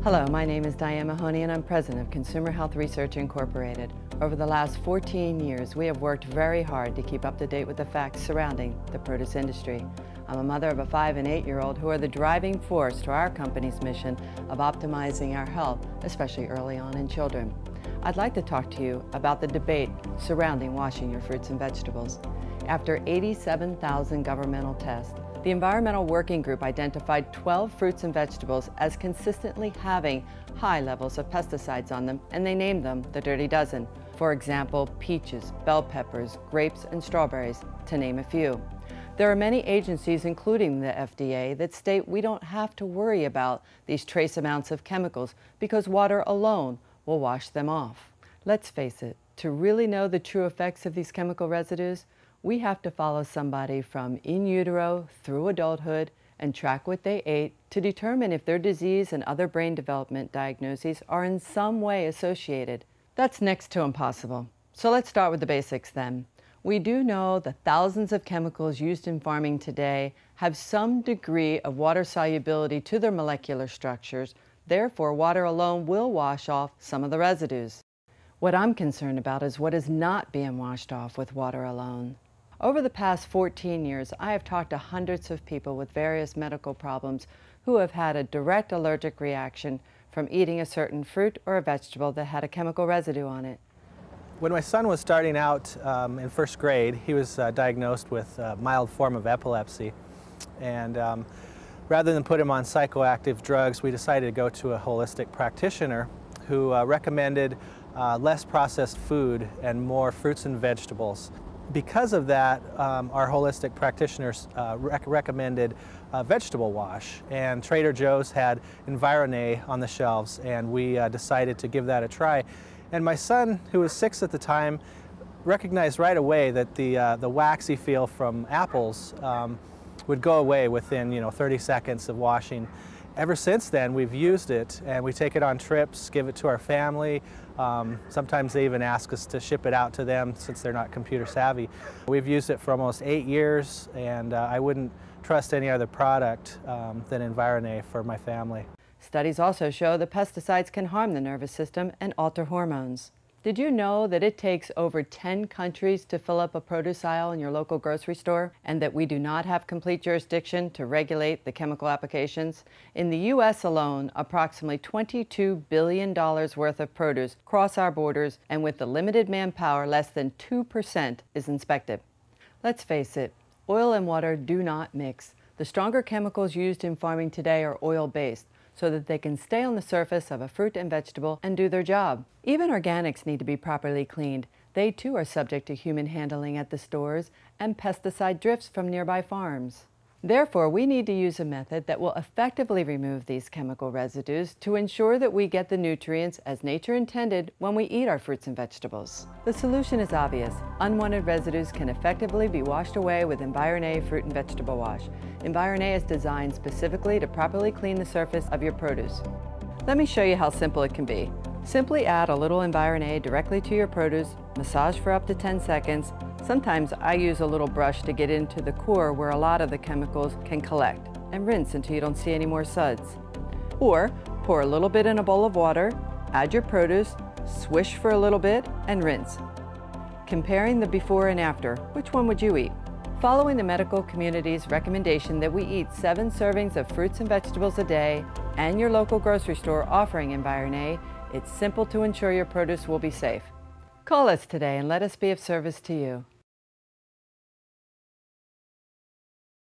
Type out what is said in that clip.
Hello, my name is Diane Mahoney and I'm president of Consumer Health Research Incorporated. Over the last 14 years, we have worked very hard to keep up to date with the facts surrounding the produce industry. I'm a mother of a 5- and 8-year-old who are the driving force to our company's mission of optimizing our health, especially early on in children. I'd like to talk to you about the debate surrounding washing your fruits and vegetables. After 87,000 governmental tests, the Environmental Working Group identified 12 fruits and vegetables as consistently having high levels of pesticides on them, and they named them the Dirty Dozen. For example, peaches, bell peppers, grapes, and strawberries, to name a few. There are many agencies, including the FDA, that state we don't have to worry about these trace amounts of chemicals because water alone will wash them off. Let's face it, to really know the true effects of these chemical residues, we have to follow somebody from in utero through adulthood and track what they ate to determine if their disease and other brain development diagnoses are in some way associated. That's next to impossible. So let's start with the basics then. We do know the thousands of chemicals used in farming today have some degree of water solubility to their molecular structures. Therefore, water alone will wash off some of the residues. What I'm concerned about is what is not being washed off with water alone. Over the past 14 years, I have talked to hundreds of people with various medical problems who have had a direct allergic reaction from eating a certain fruit or a vegetable that had a chemical residue on it. When my son was starting out in first grade, he was diagnosed with a mild form of epilepsy. And rather than put him on psychoactive drugs, we decided to go to a holistic practitioner who recommended less processed food and more fruits and vegetables. Because of that, our holistic practitioners recommended vegetable wash, and Trader Joe's had Environne on the shelves, and we decided to give that a try. And my son, who was 6 at the time, recognized right away that the waxy feel from apples would go away within 30 seconds of washing. Ever since then, we've used it, and we take it on trips, give it to our family. Sometimes they even ask us to ship it out to them since they're not computer savvy. We've used it for almost 8 years, and I wouldn't trust any other product than Environne for my family. Studies also show that pesticides can harm the nervous system and alter hormones. Did you know that it takes over 10 countries to fill up a produce aisle in your local grocery store, and that we do not have complete jurisdiction to regulate the chemical applications? In the U.S. alone, approximately $22 billion worth of produce cross our borders, and with the limited manpower, less than 2% is inspected. Let's face it, oil and water do not mix. The stronger chemicals used in farming today are oil-based, so that they can stay on the surface of a fruit and vegetable and do their job. Even organics need to be properly cleaned. They too are subject to human handling at the stores and pesticide drifts from nearby farms. Therefore, we need to use a method that will effectively remove these chemical residues to ensure that we get the nutrients as nature intended when we eat our fruits and vegetables. The solution is obvious. Unwanted residues can effectively be washed away with Environne Fruit and Vegetable Wash. Environne is designed specifically to properly clean the surface of your produce. Let me show you how simple it can be. Simply add a little Environne directly to your produce, massage for up to 10 seconds. Sometimes I use a little brush to get into the core where a lot of the chemicals can collect, and rinse until you don't see any more suds. Or pour a little bit in a bowl of water, add your produce, swish for a little bit, and rinse. Comparing the before and after, which one would you eat? Following the medical community's recommendation that we eat 7 servings of fruits and vegetables a day, and your local grocery store offering Environne, it's simple to ensure your produce will be safe. Call us today and let us be of service to you.